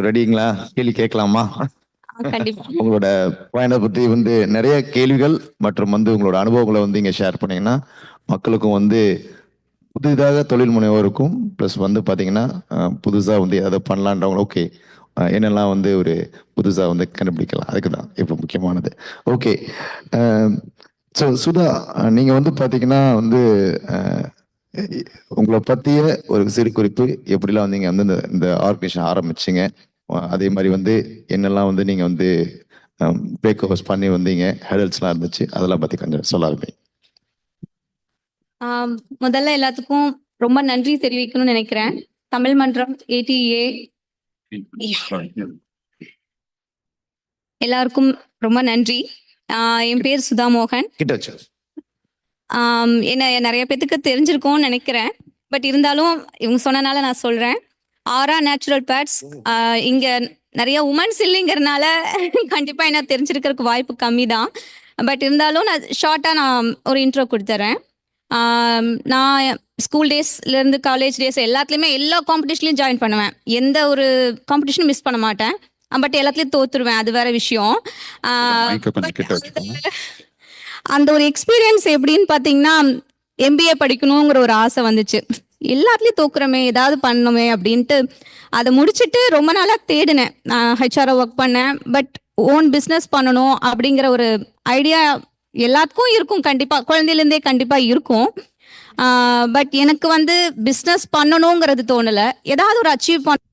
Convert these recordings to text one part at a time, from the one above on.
ரெடிங்களா? கேள்வி கேட்கலாமா? கண்டிப்பா. உங்களோட பயணத்தை பற்றி நிறைய கேள்விகள் மற்றும் உங்களோட அனுபவங்களை இங்க ஷேர் பண்ணீங்கன்னா மக்களுக்கும் புதிதாக தொழில் முனைவோருக்கும் ப்ளஸ் பார்த்தீங்கன்னா புதுசாக எதை பண்ணலான்றவங்க ஓகே என்னெல்லாம் ஒரு புதுசாக கண்டுபிடிக்கலாம். அதுக்கு தான் இப்போ முக்கியமானது. ஓகே. ஸோ சுதா, நீங்கள் பார்த்தீங்கன்னா உங்களை பற்றிய ஒரு சிறு குறிப்பு, எப்படிலாம் நீங்கள் இந்த ஆர்கனைசேஷன் ஆரம்பிச்சிங்க, அதே மாதிரி என்னெல்லாம் நீங்கள் பிரேக் ஓவர்ஸ் பண்ணி வந்தீங்க, ஹெடல்ஸ்லாம் இருந்துச்சு, அதெல்லாம் பற்றி கொஞ்சம் சொல்ல ஆரம்பிங்க. முதல்ல எல்லாத்துக்கும் ரொம்ப நன்றி தெரிவிக்கணும்னு நினைக்கிறேன். தமிழ் மன்றம் ATA எல்லாருக்கும் ரொம்ப நன்றி. என் பேர் சுதா மோகன். என்ன நிறைய பேத்துக்கு தெரிஞ்சிருக்கும்னு நினைக்கிறேன். பட் இருந்தாலும் இவங்க சொன்னனால நான் சொல்றேன். ஆரா நேச்சுரல் பேட்ஸ் இங்க நிறைய உமன்ஸ் இல்லைங்கிறதுனால கண்டிப்பா என்ன தெரிஞ்சிருக்கிறதுக்கு வாய்ப்பு கம்மி தான். பட் இருந்தாலும் நான் ஒரு இன்ட்ரோ கொடுத்துறேன். நான் ஸ்கூல் டேஸ்லேருந்து காலேஜ் டேஸ் எல்லாத்துலேயுமே எல்லா காம்படிஷன்லையும் ஜாயின் பண்ணுவேன். எந்த ஒரு காம்படிஷனும் மிஸ் பண்ண மாட்டேன். பட் எல்லாத்துலேயும் தோத்துருவேன், அது வேற விஷயம். அந்த ஒரு எக்ஸ்பீரியன்ஸ் எப்படின்னு பார்த்தீங்கன்னா, MBA படிக்கணுங்கிற ஒரு ஆசை வந்துச்சு. எல்லாத்துலேயும் தோக்குறமே, ஏதாவது பண்ணணுமே அப்படின்ட்டு அதை முடிச்சுட்டு ரொம்ப நாளாக தேடினேன். HR ஒர்க் பண்ணேன். பட் ஓன் பிஸ்னஸ் பண்ணணும் அப்படிங்கிற ஒரு ஐடியா எல்லாத்துக்கும் இருக்கும், கண்டிப்பா குழந்தையிலேருந்தே கண்டிப்பா இருக்கும். பட் எனக்கு பிஸ்னஸ் பண்ணணுங்கிறது தோணல. ஏதாவது ஒரு அச்சீவ் பண்ண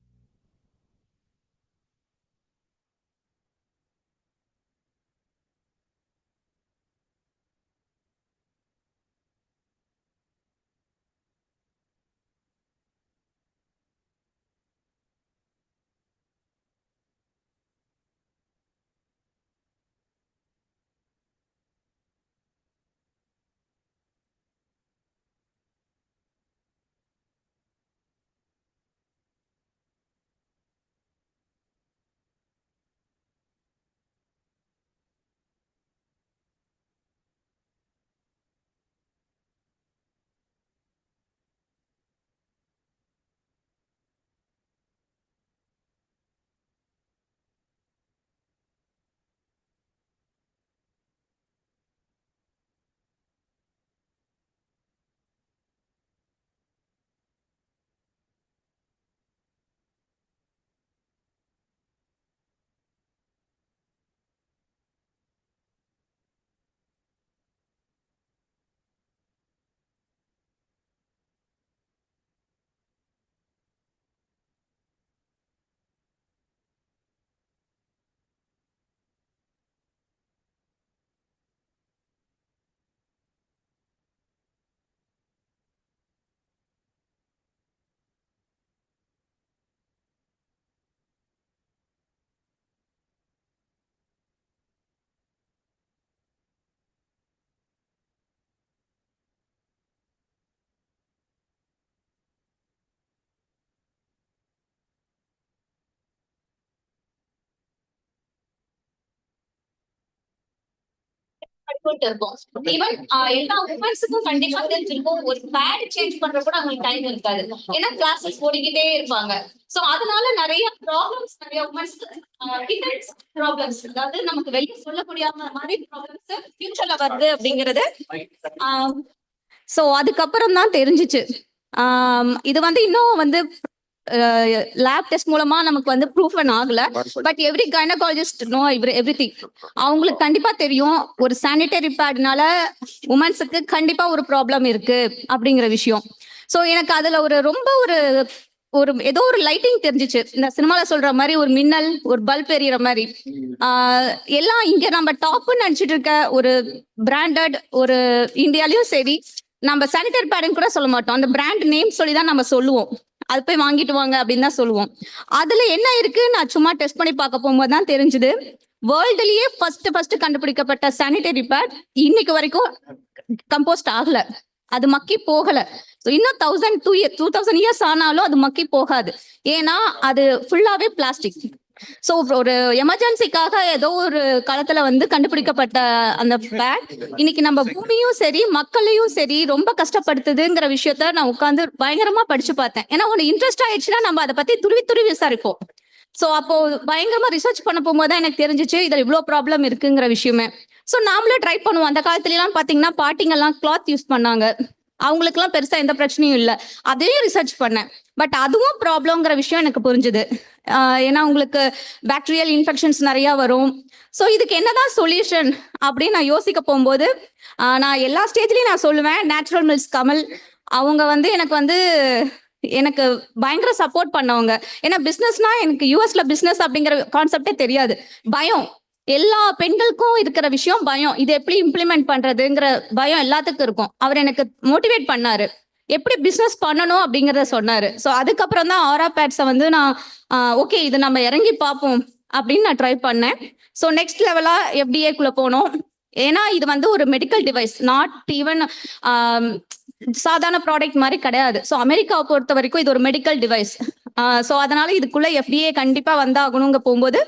இருக்கும். ஈவன் எல்லா உமன்ஸுக்கும் கண்டிப்பா தெரிஞ்சிருக்கும், ஒரு பேட் சேஞ்ச் பண்ற கூட அவங்களுக்கு டைம் இருக்காது. ஏன்னா கிளாஸஸ் ஓடிக்கிட்டே இருப்பாங்க. சோ அதனால நிறைய ப்ராப்ளம்ஸ், நிறைய உமன்ஸ்க்கு ப்ராப்ளம்ஸ், அதாவது நமக்கு வெளியே சொல்ல முடியாத மாதிரி ப்ராப்ளம்ஸ் ஃபியூச்சர்ல வருது அப்படிங்கிறது. சோ அதுக்கப்புறம் தான் தெரிஞ்சிச்சு. இது இன்னும் லேப் டெஸ்ட் மூலமா நமக்கு ப்ரூஃபன் ஆகல. But every gynaecologist no everything. அவங்களுக்கு கண்டிப்பா தெரியும், ஒரு சானிட்டரி பேட்னால உமன்ஸுக்கு கண்டிப்பா ஒரு ப்ராப்ளம் இருக்கு அப்படிங்கிற விஷயம். ஸோ எனக்கு அதுல ரொம்ப ஒரு ஏதோ ஒரு லைட்டிங் தெரிஞ்சிச்சு. இந்த சினிமால சொல்ற மாதிரி ஒரு மின்னல், ஒரு பல்ப் எரியற மாதிரி. எல்லாம் இங்க நம்ம டாப்னு நினைச்சிட்டு இருக்க ஒரு பிராண்டட் ஒரு இந்தியாலயும் சரி, நம்ம சானிட்டரி பேடுன்னு கூட சொல்ல மாட்டோம். அந்த பிராண்ட் நேம் சொல்லி தான் நம்ம சொல்லுவோம். அது போய் வாங்கிட்டு வாங்க அப்படின்னு தான் சொல்லுவோம். அதுல என்ன இருக்கு, நான் சும்மா டெஸ்ட் பண்ணி பார்க்க போகும்போது தான் தெரிஞ்சது, வேர்ல்டுலயே ஃபர்ஸ்ட் கண்டுபிடிக்கப்பட்ட சானிட்டரி பேட் இன்னைக்கு வரைக்கும் கம்போஸ்ட் ஆகல. அது மக்கி போகல. இன்னும் 2000 இயர்ஸ் ஆனாலும் அது மக்கி போகாது. ஏன்னா அது ஃபுல்லாவே பிளாஸ்டிக். சோ ஒரு எமர்ஜென்சிக்காக ஏதோ ஒரு காலத்துல கண்டுபிடிக்கப்பட்ட அந்த பேட் இன்னைக்கு நம்ம பூமியும் சரி மக்களையும் சரி ரொம்ப கஷ்டப்படுத்துதுங்கிற விஷயத்த நான் உட்கார்ந்து பயங்கரமா படிச்சு பார்த்தேன். ஏன்னா ஒண்ணு இன்ட்ரெஸ்ட் ஆயிடுச்சுன்னா நம்ம அதை பத்தி துருவி விசாரிப்போம். ஸோ அப்போ பயங்கரமா ரிசர்ச் பண்ண போகும்போது தான் எனக்கு தெரிஞ்சிச்சு இதில் இவ்வளோ ப்ராப்ளம் இருக்குங்கிற விஷயமே. ஸோ நாமளும் ட்ரை பண்ணுவோம். அந்த காலத்துலலாம் பார்த்தீங்கன்னா பாட்டிங்கெல்லாம் கிளாத் யூஸ் பண்ணாங்க. அவங்களுக்குலாம் பெருசா எந்த பிரச்சனையும் இல்லை. அதையும் ரிசர்ச் பண்ணேன். பட் அதுவும் ப்ராப்ளம்ங்கிற விஷயம் எனக்கு புரிஞ்சுது. ஏன்னா உங்களுக்கு பாக்டீரியல் இன்ஃபெக்ஷன்ஸ் நிறையா வரும். ஸோ இதுக்கு என்னதான் சொல்யூஷன் அப்படின்னு நான் யோசிக்க போகும்போது நான் எல்லா ஸ்டேஜ்லையும் நான் சொல்லுவேன், நேச்சுரல் மில்ஸ் கமல் அவங்க வந்து எனக்கு பயங்கர சப்போர்ட் பண்ணவங்க. ஏன்னா பிஸ்னஸ்னா எனக்கு யூஎஸ்ல பிஸ்னஸ் அப்படிங்கிற கான்செப்டே தெரியாது. பயம் எல்லா பெண்களுக்கும் இருக்கிற விஷயம் பயம். இது எப்படி இம்ப்ளிமெண்ட் பண்றதுங்கிற பயம் எல்லாத்துக்கும் இருக்கும். அவர் எனக்கு மோட்டிவேட் பண்ணாரு. எப்படி பிஸ்னஸ் பண்ணணும் அப்படிங்கிறத சொன்னாரு. ஸோ அதுக்கப்புறம் தான் ஆரா பேட்ஸை வந்து நான் ஓகே இது நம்ம இறங்கி பார்ப்போம் அப்படின்னு நான் ட்ரை பண்ணேன். ஸோ நெக்ஸ்ட் லெவலா எஃப்டிஏக்குள்ள போனோம். ஏன்னா இது வந்து ஒரு மெடிக்கல் டிவைஸ், நாட் ஈவன் சாதாரண ப்ராடக்ட் மாதிரி கிடையாது. ஸோ அமெரிக்காவை பொறுத்த வரைக்கும் இது ஒரு மெடிக்கல் டிவைஸ். ஸோ அதனால இதுக்குள்ள எஃப்டிஏ கண்டிப்பா வந்தாகணுங்க போகும்போது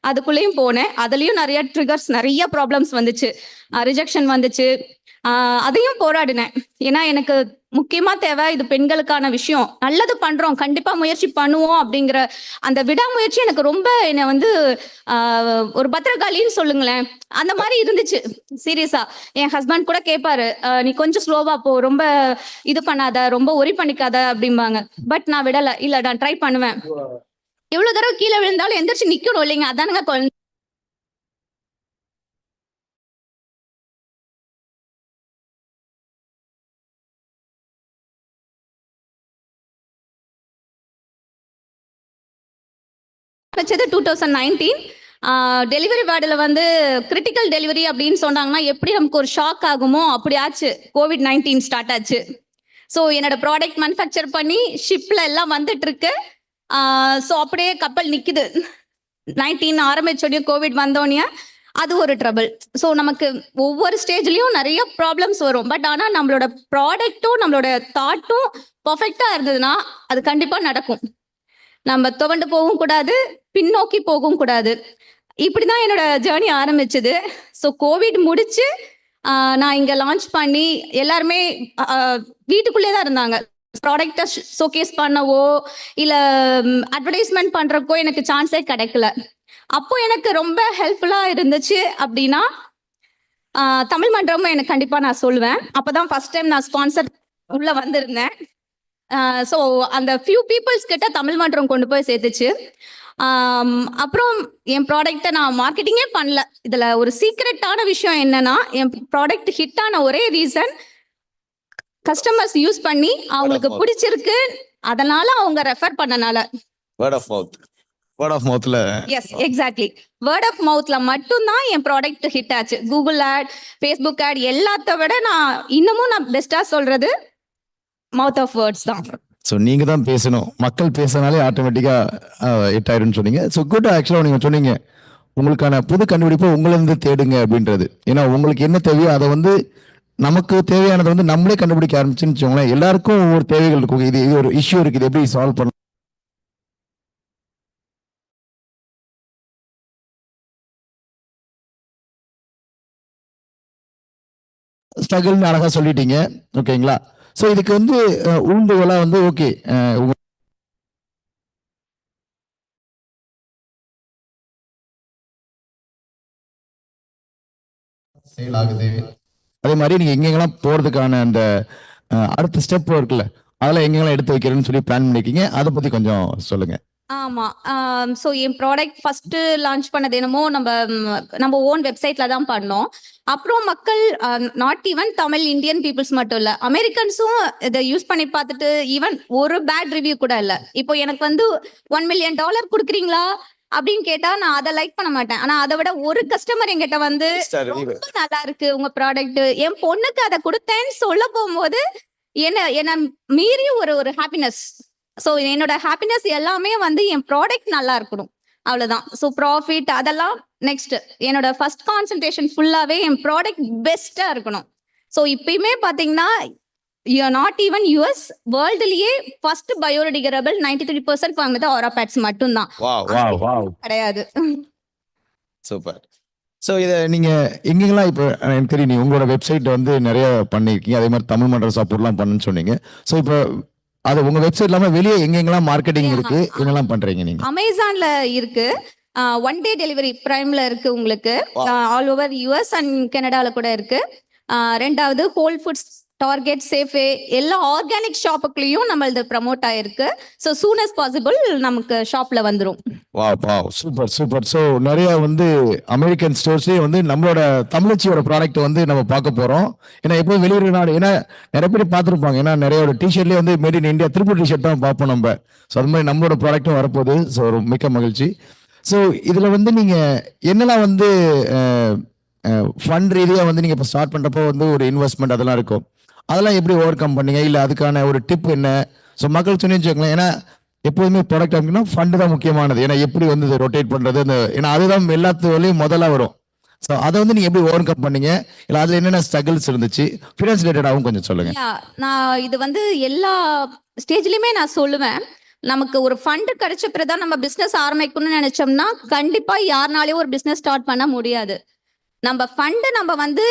அதுக்குள்ளேயும் போனேன். அதுலயும் நிறைய ட்ரிகர்ஸ், நிறைய ப்ராப்ளம்ஸ் வந்துச்சு, ரிஜெக்ஷன் வந்துச்சு. அதையும் போராடினேன். ஏன்னா எனக்கு முக்கியமா தேவை இது பெண்களுக்கான விஷயம், நல்லது பண்றோம், கண்டிப்பா முயற்சி பண்ணுவோம் அப்படிங்கிற அந்த விடாமுயற்சி எனக்கு ரொம்ப என்னை வந்து ஒரு பத்திரகாளின்னு சொல்லுங்களேன், அந்த மாதிரி இருந்துச்சு. சீரியஸா என் ஹஸ்பண்ட் கூட கேட்பாரு, நீ கொஞ்சம் ஸ்லோவா போ, ரொம்ப இது பண்ணாத, ரொம்ப ஒரி பண்ணிக்காத அப்படிம்பாங்க. பட் நான் விடல, இல்ல நான் ட்ரை பண்ணுவேன். எவ்வளவு தடவை கீழே விழுந்தாலும் எந்திரிச்சு நிக்கணும் இல்லைங்க, அதானுங்க குழந்தை. வச்சது 2019 டெலிவரி வார்டில் வந்து கிரிட்டிக்கல் டெலிவரி அப்படின்னு சொன்னாங்கன்னா எப்படி நமக்கு ஒரு ஷாக் ஆகுமோ அப்படி ஆச்சு. COVID-19 ஸ்டார்ட் ஆச்சு. ஸோ என்னோட ப்ராடக்ட் மேனுஃபேக்சர் பண்ணி ஷிப்ல எல்லாம் வந்துட்டு இருக்கு. ஸோ அப்படியே கப்பல் நிக்குது. 19 ஆரம்பிச்சோடய கோவிட் வந்தோடனே அது ஒரு ட்ரபிள். ஸோ நமக்கு ஒவ்வொரு ஸ்டேஜ்லயும் நிறைய ப்ராப்ளம்ஸ் வரும். பட் ஆனால் நம்மளோட ப்ராடக்ட்டும் நம்மளோட தாட்டும் பர்ஃபெக்டா இருந்ததுன்னா அது கண்டிப்பா நடக்கும். நம்ம துவண்டு போகவும் கூடாது, பின்னோக்கி போகவும் கூடாது. இப்படிதான் என்னோட ஜேர்னி ஆரம்பிச்சது. ஸோ கோவிட் முடிச்சு நான் இங்க லான்ச் பண்ணி எல்லாருமே வீட்டுக்குள்ளே தான் இருந்தாங்க. ப்ராடக்டை ஷோகேஸ் பண்ணவோ இல்ல அட்வர்டைஸ்மெண்ட் பண்றக்கோ எனக்கு சான்ஸே கிடைக்கல. அப்போ எனக்கு ரொம்ப ஹெல்ப்ஃபுல்லா இருந்துச்சு அப்படின்னா தமிழ் மன்றமும் எனக்கு கண்டிப்பா நான் சொல்லுவேன். அப்பதான் ஃபர்ஸ்ட் டைம் நான் ஸ்பான்சர் உள்ள வந்திருந்தேன். ஸோ அந்த ஃபியூ பீப்புள்ஸ் கிட்ட தமிழ் மன்றம் கொண்டு போய் சேர்த்துச்சு. அப்புறம் என் ப்ராடக்டை நான் மார்க்கெட்டிங்கே பண்ணல. இதுல ஒரு சீக்ரெட்டான விஷயம் என்னன்னா, என் ப்ராடக்ட் ஹிட் ஆன ஒரே ரீசன் கஸ்டமர்ஸ் யூஸ் பண்ணி அவங்களுக்கு பிடிச்சிருக்கு, அதனால அவங்க ரெஃபர் பண்ணனால. Word of mouth. Word of மவுத்ல எஸ் எக்ஸாக்ட்லி, வேர்ட் ஆஃப் மவுத்ல மட்டும்தான் என் ப்ராடக்ட் ஹிட் ஆச்சு. கூகுள் ஆட், ஃபேஸ்புக் ஆட் எல்லாத்த விட நான் பெஸ்டா சொல்றது மவுத் ஆஃப் வேர்ட்ஸ் தான். ஸோ நீங்கள் தான் பேசணும், மக்கள் பேசினாலே ஆட்டோமேட்டிக்காக ஹிட் ஆயிடும்னு சொன்னீங்க. So good. ஆக்சுவலாக நீங்கள் சொன்னீங்க உங்களுக்கான புது கண்டுபிடிப்பை உங்களிருந்து தேடுங்க அப்படின்றது. ஏன்னா உங்களுக்கு என்ன தேவையோ அதை வந்து நமக்கு தேவையானதை வந்து நம்மளே கண்டுபிடிக்க ஆரம்பிச்சுன்னு வச்சுக்கோங்களேன். எல்லாருக்கும் ஒவ்வொரு தேவைகள் இருக்கும். இது ஒரு இஷ்யூ இருக்குது, எப்படி சால்வ் பண்ணலாம். ஸ்ட்ரகிள்னு அழகா சொல்லிட்டீங்க. ஓகேங்களா? ஸோ இதுக்கு வந்து உண்டுகோலா வந்து ஓகே சேல் ஆகுது. அதே மாதிரி நீங்க எங்கெங்கெல்லாம் போறதுக்கான அந்த அடுத்த ஸ்டெப் இருக்குல்ல, அதெல்லாம் எங்கெங்கெல்லாம் எடுத்து வைக்கிறேன்னு சொல்லி பிளான் பண்ணிருக்கீங்க, அதை பத்தி கொஞ்சம் சொல்லுங்க. ஆமா. ஸோ என் ப்ராடக்ட் ஃபர்ஸ்ட் லான்ச் பண்ணது என்னமோ நம்ம ஓன் வெப்சைட்ல தான் பண்ணோம். அப்புறம் மக்கள் not even Tamil Indian peoples மட்டும் இல்ல, அமெரிக்கன்ஸும் இதை யூஸ் பண்ணி பார்த்துட்டு ஈவன் ஒரு பேட் ரிவ்யூ கூட இல்ல. இப்போ எனக்கு வந்து $1 million கொடுக்குறீங்களா அப்படின்னு கேட்டா நான் அதை லைக் பண்ண மாட்டேன். ஆனா அதை விட ஒரு கஸ்டமர் என்கிட்ட வந்து ரொம்ப நல்லா இருக்கு உங்க ப்ராடக்ட், என் பொண்ணுக்கு அதை கொடுத்தேன்னு சொல்ல போகும்போது என்ன மீறி ஒரு ஹாப்பினஸ். ஸோ என்னோட ஹாப்பினஸ் எல்லாமே வந்து என் ப்ராடக்ட் நல்லா இருக்கணும், அவ்வளவுதான். ஸோ ப்ராஃபிட் அதெல்லாம் நெக்ஸ்ட். என்னோட ஃபர்ஸ்ட் கான்சன்ட்ரேஷன் ஃபுல்லாவே என் ப்ராடக்ட் பெஸ்டா இருக்கணும். ஸோ இப்பயுமே பாத்தீங்கன்னா நாட் ஈவன் யூஎஸ், வேர்ல்டுலயே ஃபர்ஸ்ட் பயோடிகிரேடபிள் 93% வாங்குது ஆரா பேட்ஸ் மட்டும்தான், கிடையாது. சூப்பர். ஸோ இதை நீங்கள் எங்கெங்கெல்லாம் இப்போ எனக்கு தெரியும், உங்களோட வெப்சைட் வந்து நிறைய பண்ணியிருக்கீங்க, அதே மாதிரி தமிழ் மன்ற சப்போர்ட்லாம் பண்ணுன்னு சொன்னீங்க. ஸோ இப்போ அது உங்க வெப்சைட் இல்லாம வெளியே எங்கெங்கெல்லாம் மார்க்கெட்டிங் இருக்கு, என்னெல்லாம் பண்றீங்க நீங்க? அமேசான்ல இருக்கு. ஒன் டே டெலிவரி பிரைம்ல இருக்கு உங்களுக்கு. ஆல் ஓவர் யுஎஸ் அண்ட் கனடால கூட இருக்கு. ரெண்டாவது ஹோல் ஃபுட்ஸ், டார்கெட், சேஃபே எல்லா ஆர்கானிக் ஷாப்புக்குள்ளேயும் நம்மளது ப்ரமோட் ஆயிருக்கு. ஸோ சூன் அஸ் பாசிபிள் நமக்கு ஷாப்ல வந்துடும். Wow super super. ஸோ நிறைய வந்து அமெரிக்கன் ஸ்டோர்ஸ்லேயே வந்து நம்மளோட தமிழச்சியோட ப்ராடக்ட் வந்து நம்ம பார்க்க போறோம். ஏன்னா எப்போதும் வெளியூர் நாடு, ஏன்னா நிறைய பேர் பார்த்துருப்பாங்க, ஏன்னா நிறைய டிஷர்ட்லேயே வந்து made in India Tiruppur T-shirt தான் பார்ப்போம் நம்ம. ஸோ அது மாதிரி நம்மளோட ப்ராடக்ட்டும் வரப்போகுது. ஸோ மிக்க மகிழ்ச்சி. ஸோ இதில் வந்து நீங்கள் என்னெல்லாம் வந்து ஃபண்ட் ரீதியாக வந்து நீங்கள் இப்போ ஸ்டார்ட் பண்ணுறப்போ வந்து ஒரு இன்வெஸ்ட்மெண்ட் அதெல்லாம் இருக்கும், அதெல்லாம் எப்படி ஓவர் கம் பண்ணீங்க, இல்லை அதுக்கான ஒரு டிப் என்ன? ஸோ மக்கள் சொன்னி வச்சுக்கோங்களேன், ஏன்னா எப்போதுமே ப்ராடக்ட் அப்படின்னா ஃபண்டு தான் முக்கியமானது. ஏன்னா எப்படி வந்து இதை ரொட்டேட் பண்ணுறது, அந்த ஏன்னா அதுதான் எல்லாத்துலையும் முதல்ல வரும். ஸோ அதை வந்து நீங்கள் எப்படி ஓவர் கம் பண்ணீங்க, இல்லை அதில் என்னென்ன ஸ்ட்ரகிள்ஸ் இருந்துச்சு, ஃபினான்ஸ் ரிலேட்டடாகவும் கொஞ்சம் சொல்லுங்கள். நான் இது வந்து எல்லா ஸ்டேஜ்லையுமே நான் சொல்லுவேன், நமக்கு ஒரு ஃபண்டு கிடைச்ச பிறகுதான் நம்ம பிஸ்னஸ் ஆரம்பிக்கணும்னு நினைச்சோம்னா கண்டிப்பா யாருனாலையும் ஒரு பிஸ்னஸ் ஸ்டார்ட் பண்ண முடியாது. நம்ம ஃபண்டு நம்ம வந்து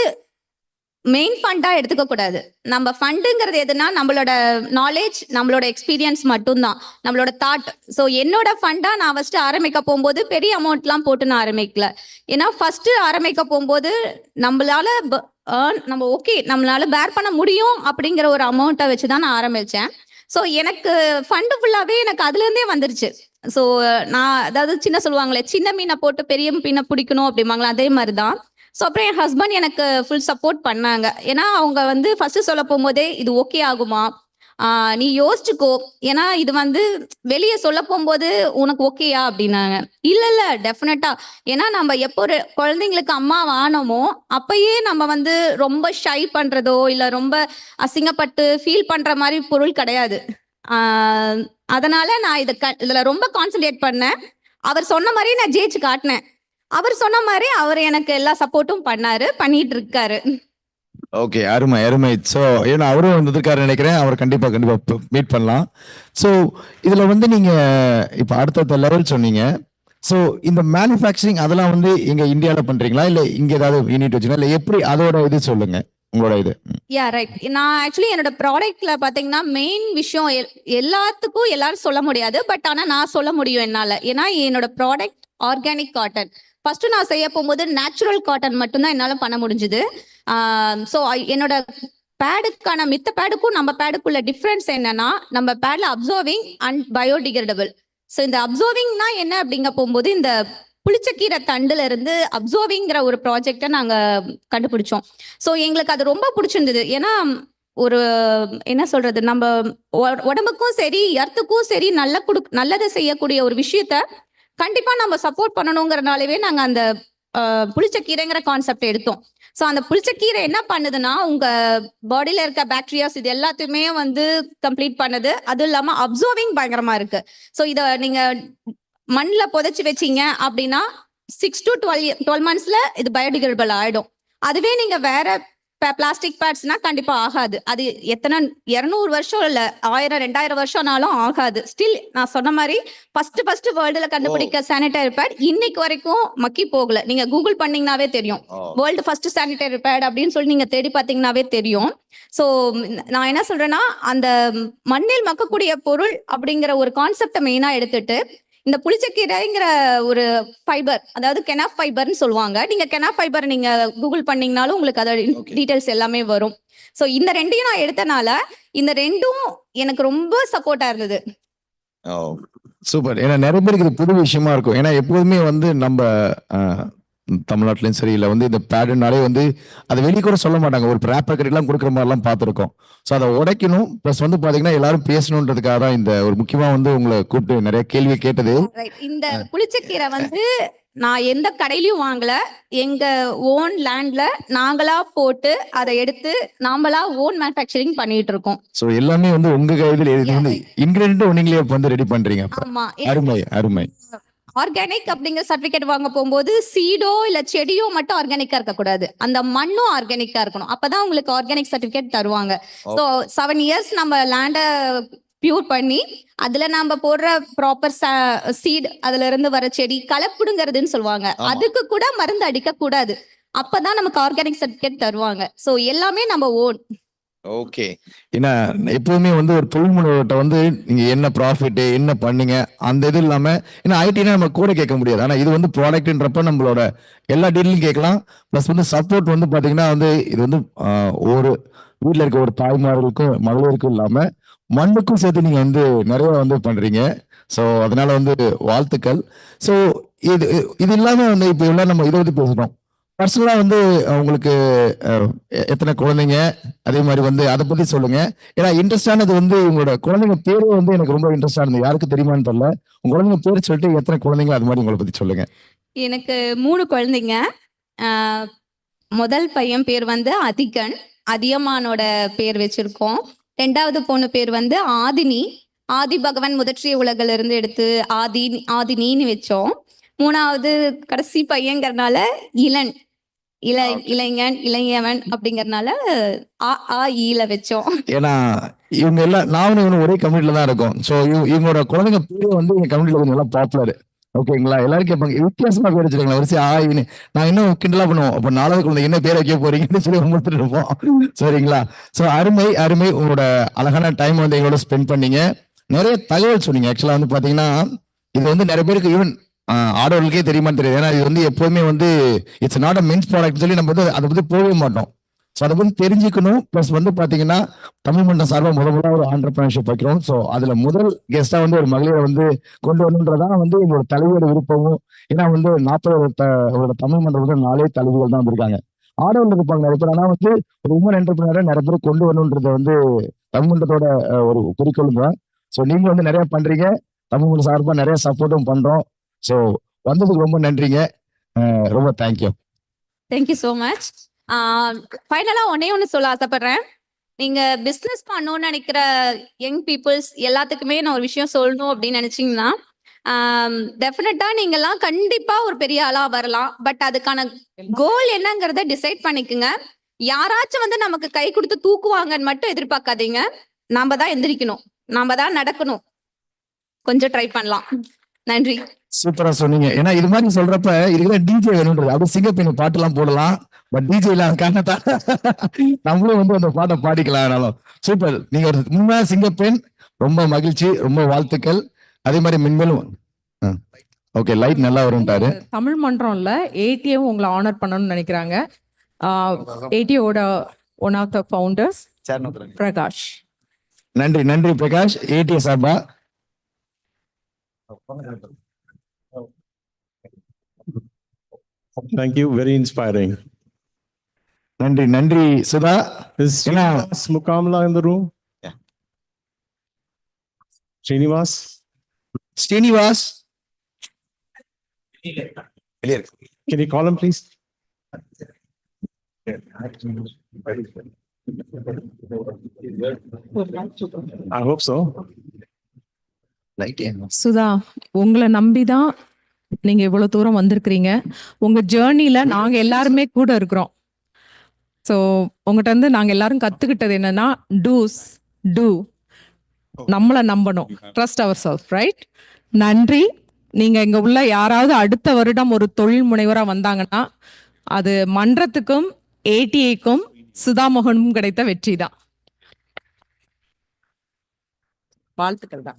மெயின் ஃபண்டா எடுத்துக்க கூடாது. நம்ம ஃபண்டுங்கிறது எதுனா நம்மளோட நாலேஜ், நம்மளோட எக்ஸ்பீரியன்ஸ் மட்டும்தான், நம்மளோட தாட். ஸோ என்னோட ஃபண்டா நான் ஃபர்ஸ்ட் ஆரம்பிக்க போகும்போது பெரிய அமௌண்ட்லாம் போட்டு நான் ஆரம்பிக்கல. ஏன்னா ஃபர்ஸ்ட் ஆரம்பிக்க போகும்போது நம்மளால நம்ம ஓகே நம்மளால பேர் பண்ண முடியும் அப்படிங்கிற ஒரு அமௌண்ட்டை வச்சு தான் நான் ஆரம்பிச்சேன். ஸோ எனக்கு ஃபண்டு ஃபுல்லாவே எனக்கு அதுல இருந்தே வந்துருச்சு. ஸோ நான் அதாவது சின்ன சொல்லுவாங்களே, சின்ன மீனை போட்டு பெரிய மீனை பிடிக்கணும் அப்படிம்பாங்களா, அதே மாதிரி தான். ஸோ அப்புறம் என் ஹஸ்பண்ட் எனக்கு ஃபுல் சப்போர்ட் பண்ணாங்க. ஏன்னா அவங்க வந்து ஃபர்ஸ்ட் சொல்ல போகும்போதே இது ஓகே ஆகுமா, நீ யோசிச்சுக்கோ, ஏன்னா இது வந்து வெளியே சொல்ல போகும்போது உனக்கு ஓகேயா அப்படின்னாங்க. இல்ல டெஃபினட்டா, ஏன்னா நம்ம எப்போ ஒரு குழந்தைங்களுக்கு அம்மா ஆனோமோ அப்பயே நம்ம வந்து ரொம்ப ஷை பண்றதோ இல்ல ரொம்ப அசிங்கப்பட்டு ஃபீல் பண்ற மாதிரி பொருள் கிடையாது. அதனால நான் இதுல ரொம்ப கான்சென்ட்ரேட் பண்ணேன். அவர் சொன்ன மாதிரி நான் ஜெயிச்சு காட்டினேன். அவர் சொன்ன மாதிரி அவர் எனக்கு எல்லா சப்போர்ட்டும் பண்ணாரு, பண்ணிட்டு இருக்காரு. ஓகே, அருமை. ஸோ ஏன்னா அவரும் வந்திருக்காரு நினைக்கிறேன், அவர் கண்டிப்பா மீட் பண்ணலாம். ஸோ இதுல வந்து நீங்க இப்போ அடுத்த லெவல் சொன்னீங்க. ஸோ இந்த மேனுஃபேக்சரிங் அதெல்லாம் வந்து எங்க இந்தியாவில் பண்றீங்களா, இல்லை இங்க ஏதாவது யூனிட் வச்சுங்களா, இல்லை எப்படி அதோட இது சொல்லுங்க உங்களோட இது? ரைட். நான் ஆக்சுவலி என்னோட ப்ராடக்ட்ல பாத்தீங்கன்னா மெயின் விஷயம் எல்லாத்துக்கும் எல்லாரும் சொல்ல முடியாது, பட் ஆனா நான் சொல்ல முடியும் என்னால. ஏன்னா என்னோட ப்ராடக்ட் ஆர்கானிக் காட்டன். ஃபர்ஸ்ட் நான் செய்ய போகும்போது நேச்சுரல் காட்டன் மட்டும்தான் என்னால பண்ண முடிஞ்சுது. ஸோ என்னோட பேடுக்கான மித்த பேடுக்கும் நம்ம பேடுக்குள்ள டிஃப்ரென்ஸ் என்னன்னா, நம்ம பேட்ல அப்சர்விங் அண்ட் பயோடிகிரேடபிள். ஸோ இந்த அப்சர்விங்னா என்ன அப்படிங்க போகும்போது, இந்த புளிச்சக்கீரை தண்டுல இருந்து அப்சர்விங்கிற ஒரு ப்ராஜெக்டை நாங்க கண்டுபிடிச்சோம். ஸோ எங்களுக்கு அது ரொம்ப பிடிச்சிருந்தது. ஏன்னா ஒரு என்ன சொல்றது, நம்ம உடம்புக்கும் சரி எர்த்துக்கும் சரி நல்லதை செய்யக்கூடிய ஒரு விஷயத்த கண்டிப்பா நம்ம சப்போர்ட் பண்ணணுங்கிறனாலவே நாங்க அந்த புளிச்சக்கீரைங்கிற கான்செப்ட் எடுத்தோம். ஸோ அந்த புளிச்சக்கீரை என்ன பண்ணுதுன்னா, உங்க பாடியில இருக்க பாக்டீரியாஸ் இது எல்லாத்தையுமே வந்து கம்ப்ளீட் பண்ணுது. அதுவும் இல்லாம அப்சர்விங் பயங்கரமா இருக்கு. ஸோ இதை நீங்க மண்ணில் புதைச்சி வச்சீங்க அப்படின்னா 6 to 12 monthsல இது பயோடிகிரேடபிள் ஆயிடும். அதுவே நீங்க வேற பிளாஸ்டிக் பேட்ஸ்னா கண்டிப்பா ஆகாது. அது எத்தனை 200 வருஷம் இல்ல 1000 2000 வருஷம்னாலும் ஆகாது. ஸ்டில் நான் சொன்ன மாதிரி ஃபர்ஸ்ட் வேர்ல்டுல கண்டுபிடிக்க சானிடரி பேட் இன்னைக்கு வரைக்கும் மக்கி போகல. நீங்க கூகுள் பண்ணீங்கன்னாவே தெரியும், வேர்ல்டு ஃபர்ஸ்ட் சானிடரி பேட் அப்படின்னு சொல்லி நீங்க தேடி பார்த்தீங்கன்னாவே தெரியும். ஸோ நான் என்ன சொல்றேன்னா, அந்த மண்ணில் மக்கக்கூடிய பொருள் அப்படிங்கிற ஒரு கான்செப்டை மெயினா எடுத்துட்டு இந்த புளிச்சக்கீரைங்கிற ஒரு ஃபைபர், அதாவது கெனாஃப் ஃபைபர்னு சொல்லுவாங்க. நீங்க கெனாஃப் ஃபைபர் நீங்க கூகுள் பண்ணீங்கனாலும் உங்களுக்கு அதோட டீடைல்ஸ் எல்லாமே வரும். ஸோ இந்த ரெண்டையும் நான் எடுத்தனால இந்த ரெண்டும் எனக்கு ரொம்ப சப்போர்ட்டா இருந்தது. சூப்பர். ஏன்னா நிறைய பேருக்கு இது புது விஷயமா இருக்கும். ஏன்னா எப்போதுமே வந்து நம்ம தமிழ்நாட்டிலையும் சரி, இல்லை வந்து இந்த பேடுனாலே வந்து அதை வெளியே கூட சொல்ல மாட்டாங்க. ஒரு பேக்கெட்லாம் கொடுக்குற மாதிரிலாம் பார்த்துருக்கோம். ஸோ அதை உடைக்கணும், ப்ளஸ் வந்து பார்த்தீங்கன்னா எல்லாரும் பேசணுன்றதுக்காக தான் இந்த ஒரு முக்கியமாக வந்து உங்களை கூப்பிட்டு நிறைய கேள்வி கேட்டது. இந்த புளிச்சக்கீரை வந்து நான் எந்த கடையிலயும் வாங்கல, எங்க ஓன் லேண்ட்ல நாங்களா போட்டு அதை எடுத்து நாமளா ஓன் மேனுஃபேக்சரிங் பண்ணிட்டு இருக்கோம். ஸோ எல்லாமே வந்து உங்க கையில் இன்கிரிடியன்ட் நீங்களே வந்து ரெடி பண்றீங்க. ஆமா, அருமை. ஆர்கானிக் அப்படிங்கிற சர்டிபிகேட் வாங்க போகும்போது சீடோ இல்ல செடியோ மட்டும் ஆர்கானிக்கா இருக்கக்கூடாது, அந்த மண்ணும் ஆர்கானிக்கா இருக்கணும். அப்பதான் உங்களுக்கு ஆர்கானிக் சர்டிபிகேட் தருவாங்க. ஸோ 7 years நம்ம லேண்ட பியூர் பண்ணி அதுல நாம போடுற ப்ராப்பர் சீட், அதுல இருந்து வர செடி கலப்புடுங்கிறதுன்னு சொல்லுவாங்க, அதுக்கு கூட மருந்து அடிக்க கூடாது. அப்பதான் நமக்கு ஆர்கானிக் சர்டிபிகேட் தருவாங்க. ஸோ எல்லாமே நம்ம ஓன். ஓகே. ஏன்னா எப்பவுமே வந்து ஒரு தொழில் முனைவோர்ட்ட வந்து நீங்க என்ன ப்ராஃபிட் என்ன பண்ணீங்க அந்த இது இல்லாம, ஏன்னா ஐடினா நம்ம கூட கேட்க முடியாது. ஆனா இது வந்து ப்ராடக்ட்ன்றப்ப நம்மளோட எல்லா டீடைலும் கேட்கலாம். பிளஸ் வந்து சப்போர்ட் வந்து பாத்தீங்கன்னா வந்து இது வந்து ஒரு வீட்ல இருக்க ஒரு தாய்மார்களுக்கும் மகளிருக்கும் இல்லாம மண்ணுக்கும் சேர்த்து நீங்க வந்து நிறைய வந்து பண்றீங்க. ஸோ அதனால வந்து வாழ்த்துக்கள். ஸோ இது இது இல்லாம வந்து இப்போ எல்லாம் நம்ம இதை பத்தி பேசுறோம். பர்சனலா வந்து உங்களுக்கு எத்தனை குழந்தைங்க, அதே மாதிரி வந்து அதை பத்தி சொல்லுங்க. ஏன்னா இன்ட்ரெஸ்டானது வந்து உங்களோட குழந்தைங்க பேரு வந்து எனக்கு ரொம்ப இன்ட்ரெஸ்டா இருந்தது. யாருக்கு தெரியுமான்னு தெரியல. உங்க குழந்தைங்க பேர் சொல்லிட்டு எத்தனை குழந்தைங்க அது மாதிரி உங்களை பத்தி சொல்லுங்க. எனக்கு 3 குழந்தைங்க. ஆஹ் முதல் பையன் பேர் வந்து அதிகன். அதியமானோட பேர் வச்சிருக்கோம். 2வது பொண்ணு பேர் வந்து ஆதினி. ஆதி பகவான் முதற்றிய உலகில இருந்து எடுத்து ஆதினின்னு வச்சோம். 3வது கடைசி பையங்கிறதுனால இளன். இளைஞன் இளையவன் அப்படிங்கறதுனால ஈல வச்சோம். ஏன்னா இவங்க எல்லாம் நானும் இவனும் ஒரே கம்யூனிட்டில தான் இருக்கோம். ஸோ இவங்களோட குழந்தைங்க பேரு வந்து எங்க கம்யூனிட்டில கொஞ்சம் நல்லா பாப்புலர். ஓகேங்களா? எல்லாரும் கேட்பாங்க வித்தியாசமா பேர் வச்சிருக்காங்க. வரிசை ஆயின்னு நான் இன்னும் கிண்டலா பண்ணுவோம். அப்ப 4வது குழந்தை என்ன பேர் வைக்க போறீங்கன்னு சொல்லி முடிச்சுட்டு இருப்போம். சரிங்களா? ஸோ அருமை அருமை. உங்களோட அழகான டைம் வந்து எங்களோட ஸ்பெண்ட் பண்ணீங்க. நிறைய தகவல் சொன்னீங்க. ஆக்சுவலா வந்து பாத்தீங்கன்னா இது வந்து நிறைய பேருக்கு ஈவன் ஆடவர்களுக்கே தெரியுமான்னு தெரியாது. ஏன்னா இது வந்து எப்போதுமே வந்து it's not a men's product சொல்லி நம்ம வந்து அதை பத்தி போகவே மாட்டோம். ஸோ அதை பத்தி தெரிஞ்சுக்கணும். ப்ளஸ் வந்து பாத்தீங்கன்னா தமிழ் மன்றம் சார்பாக முதல்ல ஒரு ஆண்டர்பிரினர்ஷிப் வைக்கிறோம். ஸோ அதுல முதல் கெஸ்டா வந்து ஒரு மகளிரை வந்து கொண்டு வரணுன்றதான் வந்து எங்களோட தலைவரோட விருப்பமும். ஏன்னா வந்து 40 தமிழ் மன்றம் வந்து 4 தலைவர்கள் தான் வந்திருக்காங்க. ஆடவர்கள் இருப்பாங்க நிறைய பேர். ஆனா வந்து ஒரு உமன் என்டர்பிரினரை நிறைய பேர் கொண்டு வரணுன்றத வந்து தமிழ் மன்றத்தோட ஒரு குறிக்கோள் தான். ஸோ நீங்க வந்து நிறைய பண்றீங்க. தமிழ் மன்றம் சார்பாக நிறைய சப்போர்ட்டும் பண்றோம். ஸோ வந்ததுக்கு ரொம்ப நன்றிங்க. ரொம்ப தேங்க்யூ. Thank you so much. ஃபைனலா ஒண்ணு சொல்ல ஆசைப்படுறேன். நீங்க பிசினஸ் பண்ணணும்னு நினைக்கிற யங் பீப்புள்ஸ் எல்லாத்துக்குமே நான் ஒரு விஷயம் சொல்லணும் அப்படின்னு நினைச்சீங்கன்னா, டெஃபினட்டா நீங்கெல்லாம் கண்டிப்பா ஒரு பெரிய ஆளா வரலாம். பட் அதுக்கான கோல் என்னங்கிறத டிசைட் பண்ணிக்குங்க. யாராச்சும் வந்து நமக்கு கை கொடுத்து தூக்குவாங்கன்னு மட்டும் எதிர்பார்க்காதீங்க. நாம தான் எந்திரிக்கணும், நாம தான் நடக்கணும். கொஞ்சம் ட்ரை பண்ணலாம். நன்றி. சூப்பரா சொன்னீங்க. ஏன்னா இது மாதிரி சொல்றப்ப இதுக்குதான் டிஜே வேணும்ன்றது. அப்படியே சிங்கப்பெண் பாட்டு எல்லாம் போடலாம். பட் டிஜே இல்லாத காரணத்தா நம்மளும் வந்து அந்த பாட்டை பாடிக்கலாம். சூப்பர். நீங்க ஒரு உண்மையா சிங்கப்பெண். ரொம்ப மகிழ்ச்சி. ரொம்ப வாழ்த்துக்கள். அதே மாதிரி மென்மேலும் ஓகே லைட் நல்லா வரும்ட்டாரு. தமிழ் மன்றம்ல ஏடிஎம் உங்களை ஆனர் பண்ணணும்னு நினைக்கிறாங்க. ஏடிஓட one of the founders Prakash. நன்றி நன்றி பிரகாஷ். ஏடிஎம் சார்பா Thank you. Very inspiring. நன்றி நன்றி Sudha. Is Srinivas Mukamala in the room? Yeah. Srinivas? Srinivas Can you call him, please? I hope so. Sudha, உங்களை நம்பிதான் நீங்க இவ்வளவு தூரம் வந்திருக்கிறீங்க. உங்க ஜேர்னில நாங்க எல்லாருமே கூட இருக்கிறோம். ஸோ உங்ககிட்ட இருந்து நாங்க எல்லாரும் கத்துக்கிட்டது என்னன்னா, டூ நம்மளை நம்பணும். Trust our self, right? நன்றி. நீங்க இங்க உள்ள யாராவது அடுத்த வருடம் ஒரு தொழில் முனைவரா வந்தாங்கன்னா அது மன்றத்துக்கும் ஏடிஐக்கும் சுதாமோகனும் கிடைத்த வெற்றி தான். வாழ்த்துக்கள் தான்.